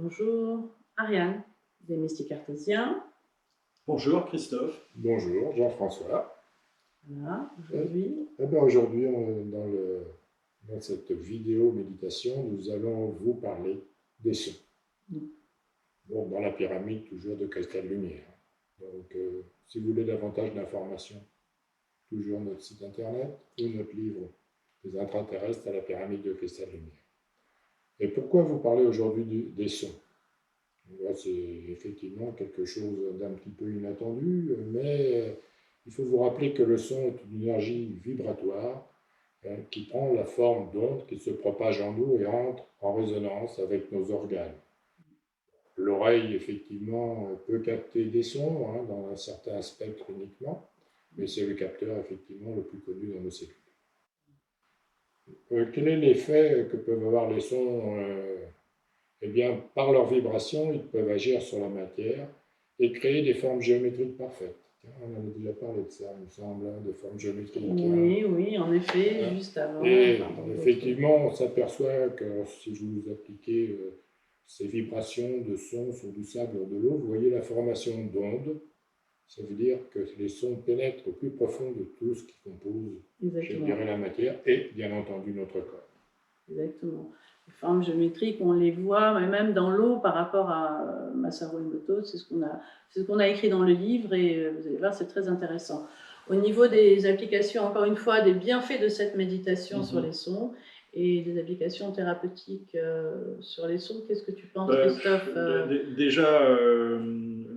Bonjour, Ariane, des Mystiques Cartésiens. Bonjour Christophe. Bonjour, Jean-François. Voilà, aujourd'hui. Aujourd'hui, dans cette vidéo méditation, nous allons vous parler des sons. Bon, dans la pyramide, toujours de cristal lumière. Donc, si vous voulez davantage d'informations, toujours notre site internet ou notre livre des intraterrestres à la pyramide de cristal lumière. Et pourquoi vous parler aujourd'hui des sons? Là, c'est effectivement quelque chose d'un petit peu inattendu, mais il faut vous rappeler que le son est une énergie vibratoire qui prend la forme d'onde qui se propage en nous et entre en résonance avec nos organes. L'oreille, effectivement, peut capter des sons dans un certain spectre uniquement, mais c'est le capteur, effectivement, le plus connu dans nos cellules. Quel est l'effet que peuvent avoir les sons Eh bien, par leur vibration, ils peuvent agir sur la matière et créer des formes géométriques parfaites. On avait déjà parlé de ça, il me semble, de formes géométriques. Oui, en effet, juste avant. Et effectivement, on s'aperçoit que si vous appliquez ces vibrations de son sur du sable ou de l'eau, vous voyez la formation d'ondes. Ça veut dire que les sons pénètrent au plus profond de tout ce qui compose, je dirais, la matière et, bien entendu, notre corps. Exactement. Les formes géométriques, on les voit, mais même dans l'eau par rapport à Masaru Emoto, c'est ce qu'on a écrit dans le livre et vous allez voir, c'est très intéressant. Au niveau des applications, encore une fois, des bienfaits de cette méditation sur les sons et des applications thérapeutiques sur les sons, qu'est-ce que tu penses, Christophe? Déjà,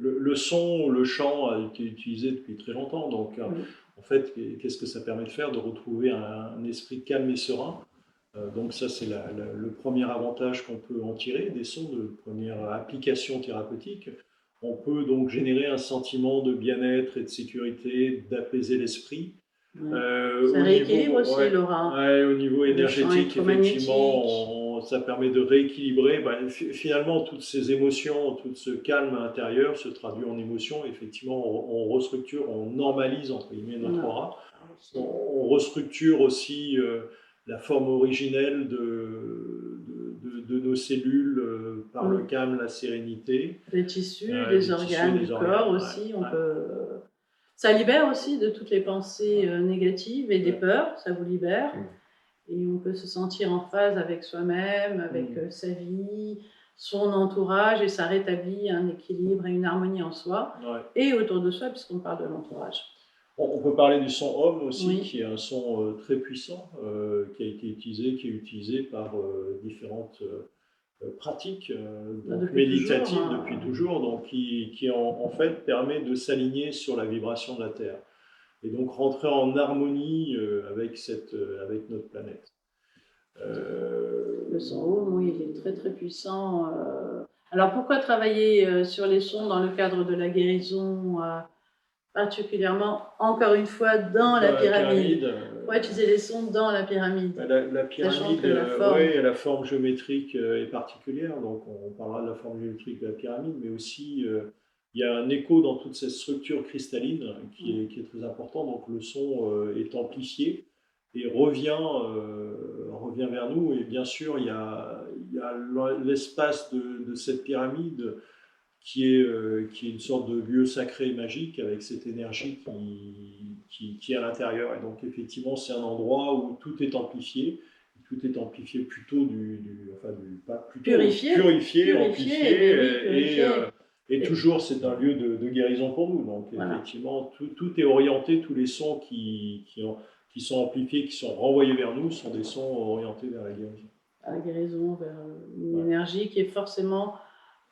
le son, le chant a été utilisé depuis très longtemps, donc en fait, qu'est-ce que ça permet de faire? De retrouver un esprit calme et serein. Donc ça, c'est le premier avantage qu'on peut en tirer des sons, de première application thérapeutique. On peut donc générer un sentiment de bien-être et de sécurité, d'apaiser l'esprit. Ça rééquilibre aussi l'aura. Au niveau énergétique, effectivement, ça permet de rééquilibrer. Finalement, toutes ces émotions, tout ce calme intérieur se traduit en émotions. Effectivement, on restructure, on normalise, entre guillemets, notre aura. On restructure aussi la forme originelle de nos cellules par le calme, la sérénité. Les tissus, les organes du corps aussi, on peut... Ça libère aussi de toutes les pensées négatives et des peurs, ça vous libère. Et on peut se sentir en phase avec soi-même, avec sa vie, son entourage, et ça rétablit un équilibre et une harmonie en soi et autour de soi, puisqu'on parle de l'entourage. On peut parler du son Om aussi, qui est un son très puissant, qui a été utilisé, qui est utilisé par différentes pratiques méditatives depuis toujours, donc qui en fait permet de s'aligner sur la vibration de la Terre et donc rentrer en harmonie avec notre planète. Le son Om, oui, il est très très puissant. Alors pourquoi travailler sur les sons dans le cadre de la guérison particulièrement, encore une fois, dans la pyramide. Pourquoi utiliser les sons dans la pyramide? La pyramide, la forme géométrique est particulière, donc on parlera de la forme géométrique de la pyramide, mais aussi il y a un écho dans toute cette structure cristalline qui est très important, donc le son est amplifié et revient vers nous, et bien sûr il y a l'espace de cette pyramide qui est une sorte de lieu sacré et magique avec cette énergie qui est à l'intérieur. Et donc effectivement, c'est un endroit où tout est amplifié. Tout est amplifié plutôt purifié, amplifié. Et toujours, c'est un lieu de guérison pour nous. Donc effectivement, tout est orienté, tous les sons qui sont amplifiés, qui sont renvoyés vers nous, sont des sons orientés vers la guérison. À la guérison, vers une énergie qui est forcément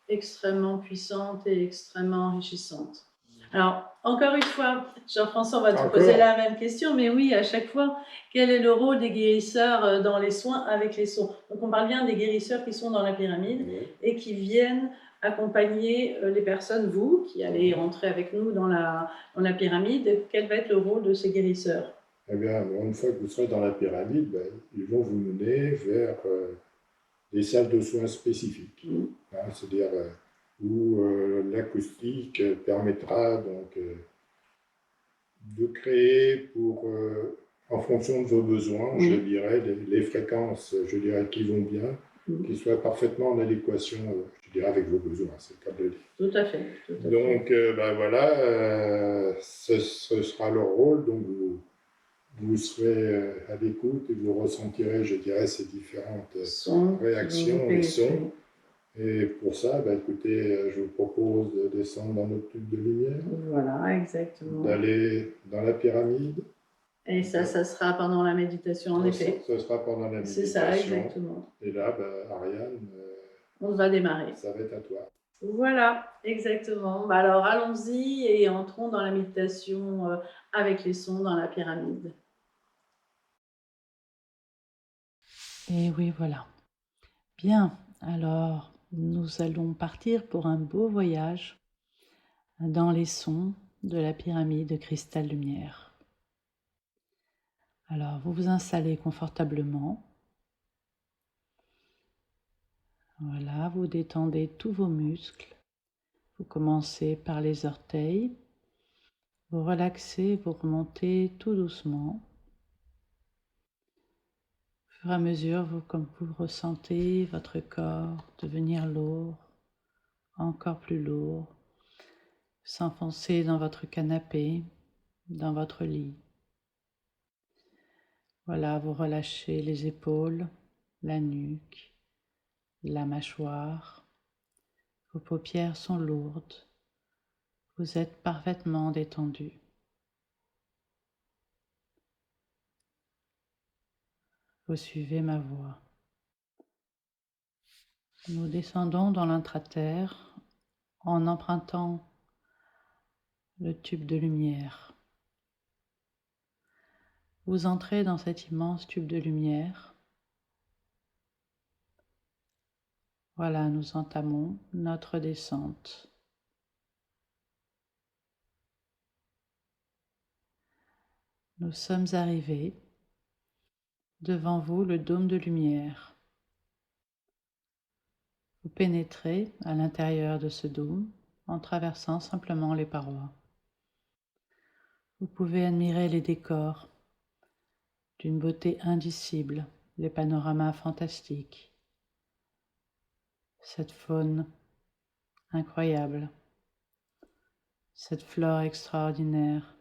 extrêmement puissante et extrêmement enrichissante. Alors, encore une fois, Jean-François, on va te poser la même question, mais oui, à chaque fois, quel est le rôle des guérisseurs dans les soins avec les sons? Donc, on parle bien des guérisseurs qui sont dans la pyramide et qui viennent accompagner les personnes, vous, qui allez rentrer avec nous dans la pyramide. Quel va être le rôle de ces guérisseurs? Eh bien, une fois que vous serez dans la pyramide, ils vont vous mener vers des salles de soins spécifiques. C'est-à-dire où l'acoustique permettra donc de créer en fonction de vos besoins, je dirais, les fréquences, je dirais, qui vont bien, qui soit parfaitement en adéquation, je dirais, avec vos besoins, c'est le cas de le dire. Tout à fait. Donc, voilà, ce sera leur rôle, donc vous serez à l'écoute et vous ressentirez, je dirais, ces différentes réactions et sons. Et pour ça, écoutez, je vous propose de descendre dans notre tube de lumière. Voilà, exactement. D'aller dans la pyramide. Et ça sera pendant la méditation, en effet. Ça sera pendant la méditation. C'est ça, exactement. Et là, Ariane, on va démarrer. Ça va être à toi. Voilà, exactement. Alors, allons-y et entrons dans la méditation avec les sons dans la pyramide. Et oui, voilà. Bien, alors nous allons partir pour un beau voyage dans les sons de la pyramide de cristal lumière. Alors, vous vous installez confortablement. Voilà, vous détendez tous vos muscles. Vous commencez par les orteils. Vous relaxez, vous remontez tout doucement. Au fur et à mesure, comme vous ressentez votre corps devenir lourd, encore plus lourd, s'enfoncer dans votre canapé, dans votre lit. Voilà, vous relâchez les épaules, la nuque, la mâchoire. Vos paupières sont lourdes. Vous êtes parfaitement détendu. Vous suivez ma voix. Nous descendons dans l'intraterre en empruntant le tube de lumière. Vous entrez dans cet immense tube de lumière. Voilà, nous entamons notre descente. Nous sommes arrivés devant vous le dôme de lumière. Vous pénétrez à l'intérieur de ce dôme en traversant simplement les parois. Vous pouvez admirer les décors d'une beauté indicible, les panoramas fantastiques, cette faune incroyable, cette flore extraordinaire.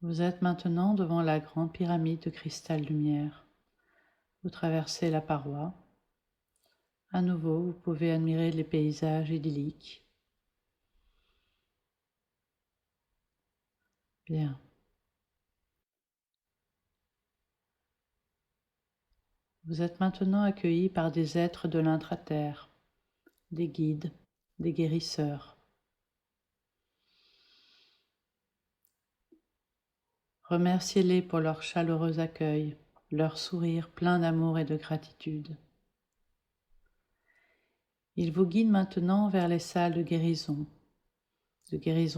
Vous êtes maintenant devant la grande pyramide de cristal lumière. Vous traversez la paroi. À nouveau, vous pouvez admirer les paysages idylliques. Bien. Vous êtes maintenant accueillis par des êtres de l'intraterre, des guides, des guérisseurs. Remerciez-les pour leur chaleureux accueil, leur sourire plein d'amour et de gratitude. Ils vous guident maintenant vers les salles de guérison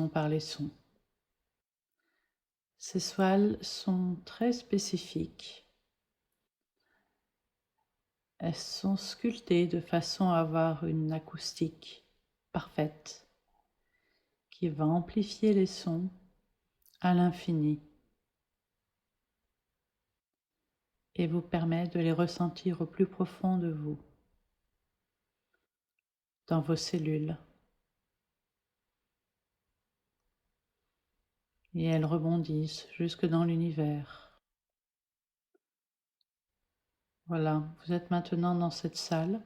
par les sons. Ces salles sont très spécifiques. Elles sont sculptées de façon à avoir une acoustique parfaite qui va amplifier les sons à l'infini et vous permet de les ressentir au plus profond de vous, dans vos cellules. Et elles rebondissent jusque dans l'univers. Voilà, vous êtes maintenant dans cette salle.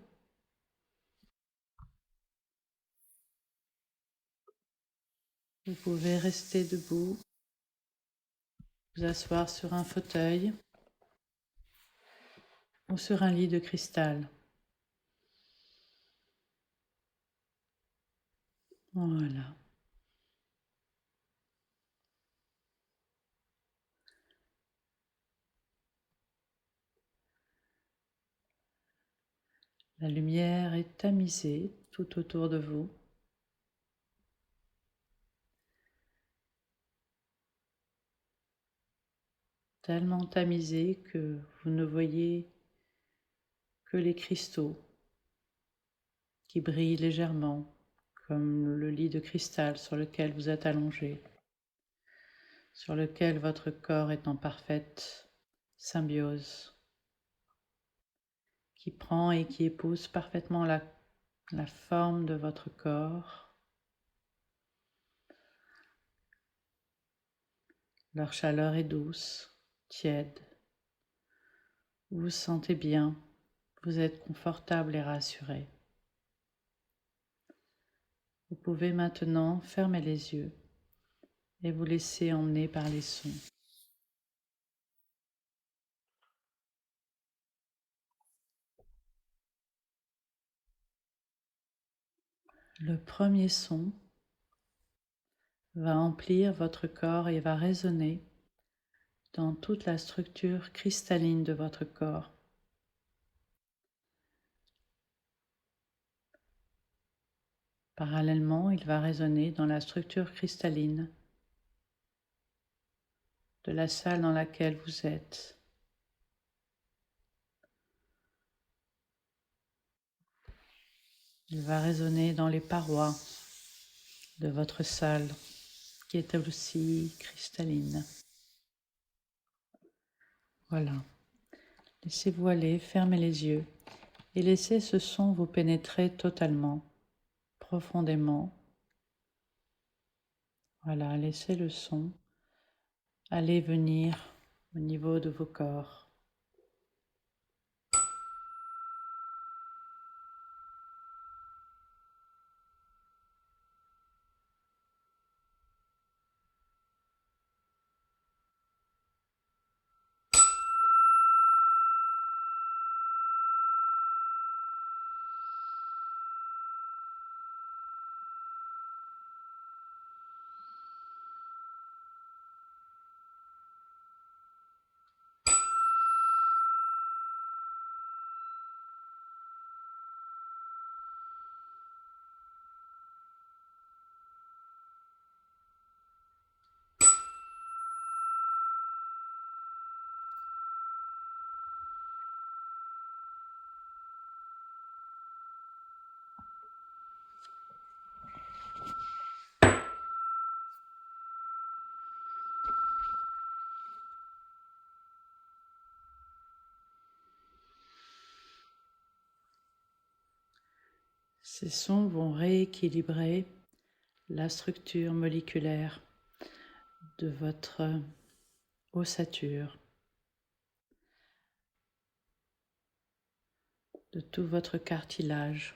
Vous pouvez rester debout, vous asseoir sur un fauteuil ou sur un lit de cristal. Voilà. La lumière est tamisée tout autour de vous. Tellement tamisée que vous ne voyez que les cristaux qui brillent légèrement, comme le lit de cristal sur lequel vous êtes allongé, sur lequel votre corps est en parfaite symbiose qui prend et qui épouse parfaitement la forme de votre corps. Leur chaleur est douce, tiède. Vous vous sentez bien, vous êtes confortable et rassuré. Vous pouvez maintenant fermer les yeux et vous laisser emmener par les sons. Le premier son va emplir votre corps et va résonner dans toute la structure cristalline de votre corps. Parallèlement, il va résonner dans la structure cristalline de la salle dans laquelle vous êtes. Il va résonner dans les parois de votre salle qui est aussi cristalline. Voilà. Laissez-vous aller, fermez les yeux et laissez ce son vous pénétrer totalement, profondément. Voilà, laissez le son aller venir au niveau de vos corps. Ces sons vont rééquilibrer la structure moléculaire de votre ossature, de tout votre cartilage.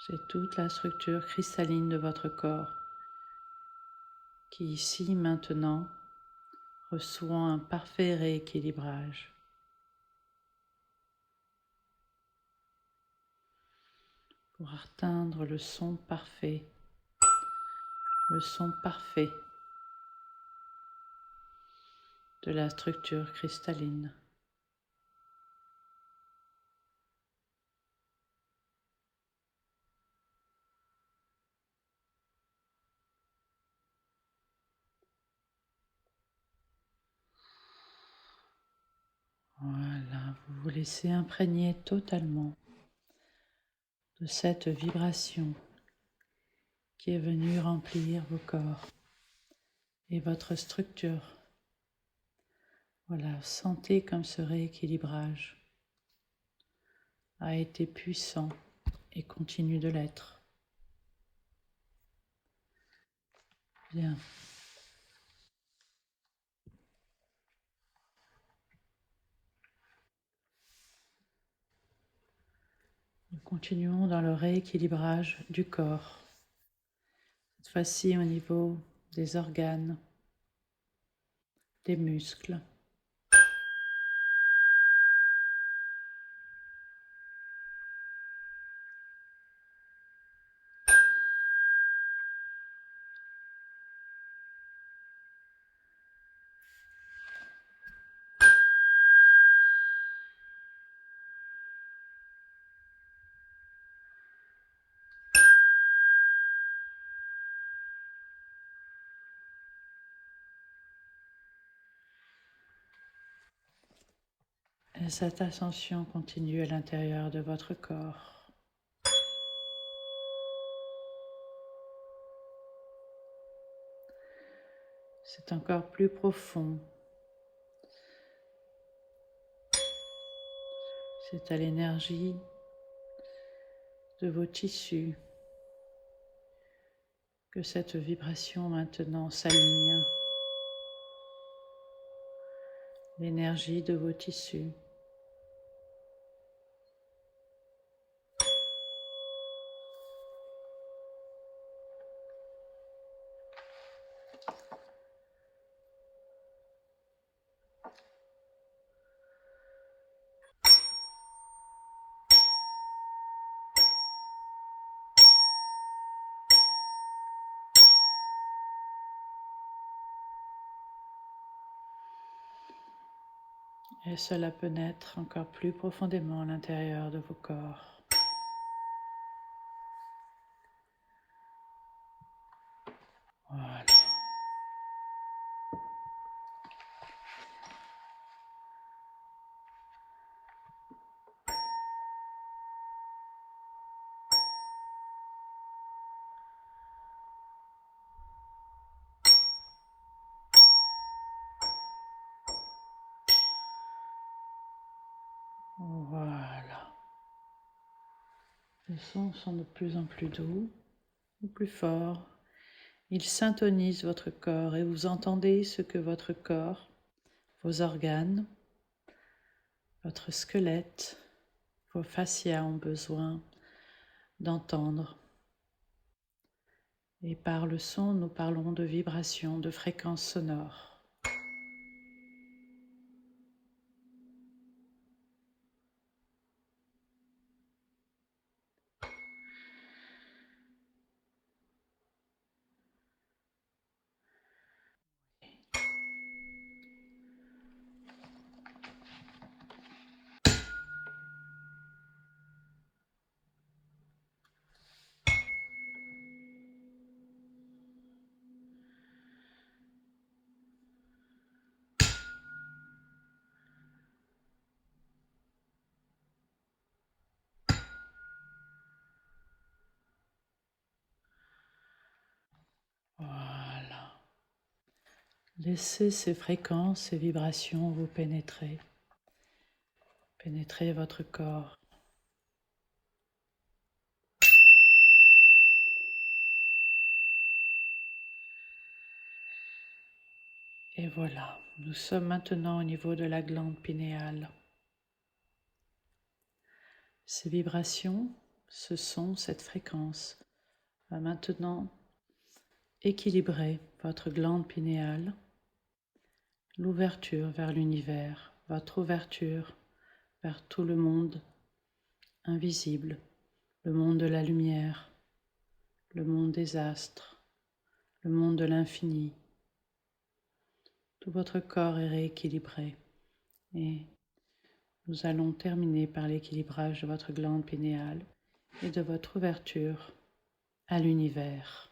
C'est toute la structure cristalline de votre corps qui ici maintenant reçoit un parfait rééquilibrage. Pour atteindre le son parfait de la structure cristalline. Voilà, vous vous laissez imprégner totalement de cette vibration qui est venue remplir vos corps et votre structure. Voilà, sentez comme ce rééquilibrage a été puissant et continue de l'être. Bien. Nous continuons dans le rééquilibrage du corps. Cette fois-ci au niveau des organes, des muscles. Et cette ascension continue à l'intérieur de votre corps. C'est encore plus profond. C'est à l'énergie de vos tissus que cette vibration maintenant s'aligne. L'énergie de vos tissus. Et cela pénètre encore plus profondément à l'intérieur de vos corps. Voilà. Voilà. Les sons sont de plus en plus doux, ou plus forts. Ils syntonisent votre corps et vous entendez ce que votre corps, vos organes, votre squelette, vos fascias ont besoin d'entendre. Et par le son, nous parlons de vibrations, de fréquences sonores. Voilà. Laissez ces fréquences, ces vibrations vous pénétrer. Pénétrer votre corps. Et voilà, nous sommes maintenant au niveau de la glande pinéale. Ces vibrations, ce son, cette fréquence va maintenant équilibrer votre glande pinéale, l'ouverture vers l'univers, votre ouverture vers tout le monde invisible, le monde de la lumière, le monde des astres, le monde de l'infini. Tout votre corps est rééquilibré et nous allons terminer par l'équilibrage de votre glande pinéale et de votre ouverture à l'univers.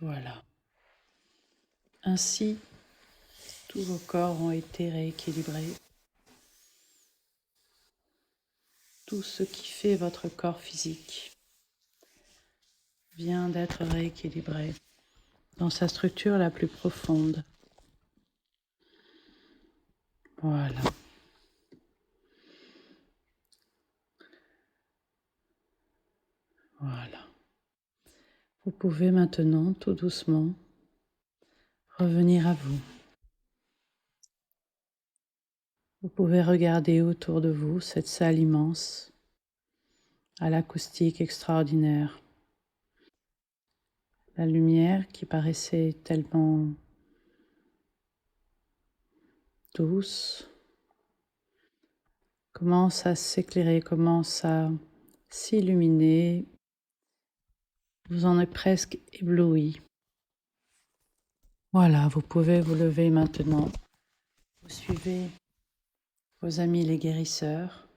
Voilà. Ainsi, tous vos corps ont été rééquilibrés. Tout ce qui fait votre corps physique vient d'être rééquilibré dans sa structure la plus profonde. Voilà. Voilà. Vous pouvez maintenant, tout doucement, revenir à vous. Vous pouvez regarder autour de vous cette salle immense, à l'acoustique extraordinaire. La lumière qui paraissait tellement douce, commence à s'éclairer, commence à s'illuminer. Vous en êtes presque ébloui. Voilà, vous pouvez vous lever maintenant. Vous suivez vos amis les guérisseurs.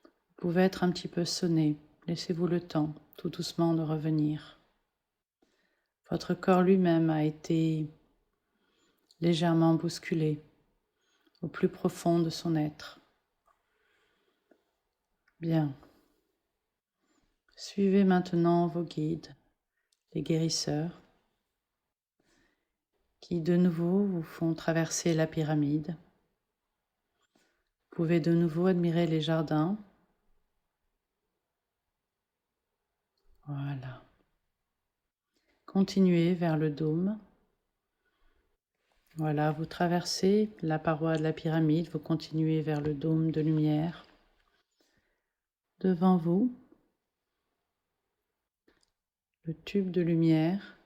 Vous pouvez être un petit peu sonné. Laissez-vous le temps, tout doucement, de revenir. Votre corps lui-même a été légèrement bousculé au plus profond de son être. Bien. Suivez maintenant vos guides, les guérisseurs, qui de nouveau vous font traverser la pyramide. Vous pouvez de nouveau admirer les jardins. Voilà. Continuez vers le dôme. Voilà, vous traversez la paroi de la pyramide, vous continuez vers le dôme de lumière. Devant vous, le tube de lumière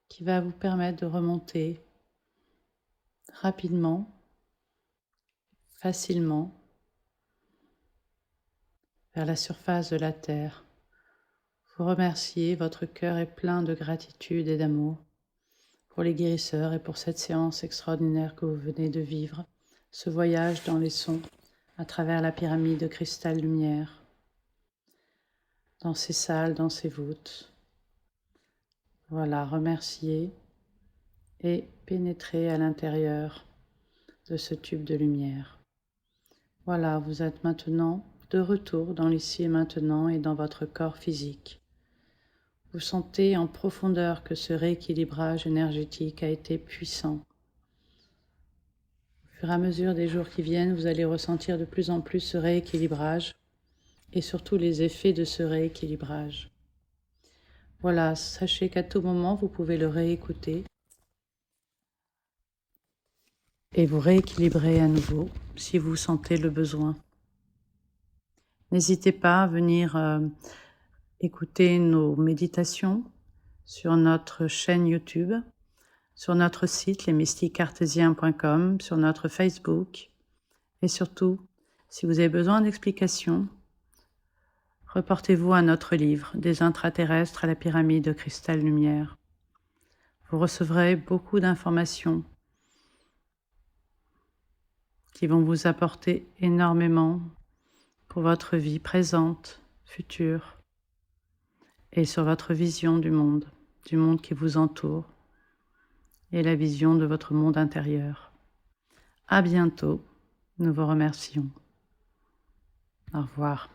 qui va vous permettre de remonter rapidement, facilement, vers la surface de la Terre. Vous remerciez, votre cœur est plein de gratitude et d'amour pour les guérisseurs et pour cette séance extraordinaire que vous venez de vivre, ce voyage dans les sons à travers la pyramide de cristal lumière, dans ces salles, dans ces voûtes. Voilà, remerciez et pénétrez à l'intérieur de ce tube de lumière. Voilà, vous êtes maintenant de retour dans l'ici et maintenant et dans votre corps physique. Vous sentez en profondeur que ce rééquilibrage énergétique a été puissant. Au fur et à mesure des jours qui viennent, vous allez ressentir de plus en plus ce rééquilibrage et surtout les effets de ce rééquilibrage. Voilà, sachez qu'à tout moment, vous pouvez le réécouter et vous rééquilibrer à nouveau si vous sentez le besoin. N'hésitez pas à venir écouter nos méditations sur notre chaîne YouTube, sur notre site lesmystiquescartésiens.com, sur notre Facebook et surtout, si vous avez besoin d'explications, reportez-vous à notre livre « Des intraterrestres à la pyramide de cristal lumière ». Vous recevrez beaucoup d'informations qui vont vous apporter énormément pour votre vie présente, future, et sur votre vision du monde qui vous entoure, et la vision de votre monde intérieur. À bientôt, nous vous remercions. Au revoir.